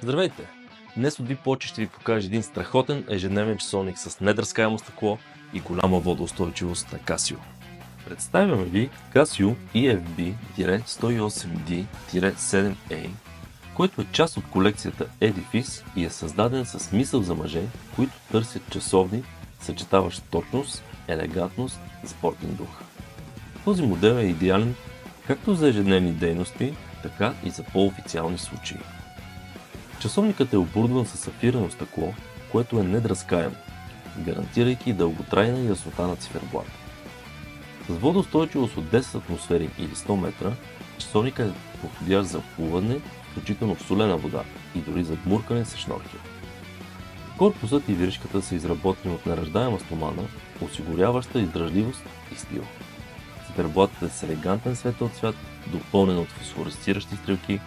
Здравейте! Днес от VPOC ще ви покажа един страхотен ежедневен часовник с недразкаемо стъкло и голяма водоустойчивост на Casio. Представяме ви Casio EFB-108D-7A, който е част от колекцията Edifice и е създаден с мисъл за мъже, които търсят часовник, съчетаващ точност, елегантност и спортен дух. Този модел е идеален както за ежедневни дейности, така и за по-официални случаи. Часовникът е оборудван с сафирено стъкло, което е недразкаемо, гарантирайки дълготрайна яснота на циферблата. С водоустойчивост от 10 атмосфери или 100 метра, часовникът е подходящ за плуване, включително в солена вода и дори за гмуркане с шнорхел. Корпусът и виришката са изработени от неръждаема стомана, осигуряваща издръжливост и стил. Циферблатът е с елегантен светъл цвят, допълнен от фосфоресциращи стрелки,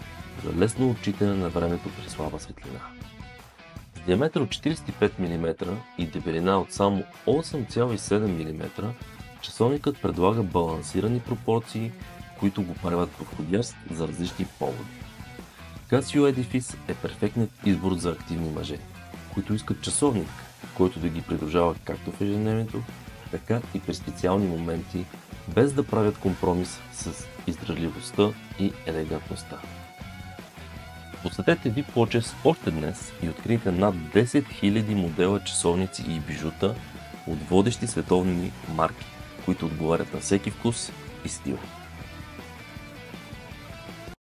за лесно отчитане на времето при слаба светлина. С диаметър от 45 мм и дебелина от само 8,7 мм, часовникът предлага балансирани пропорции, които го правят подходящ за различни поводи. Casio Edifice е перфектният избор за активни мъже, които искат часовник, който да ги придружава както в ежедневието, така и при специални моменти, без да правят компромис с издръжливостта и елегантността. Посетете VPOC още днес и открийте над 10 000 модела часовници и бижута от водещи световни марки, които отговарят на всеки вкус и стил.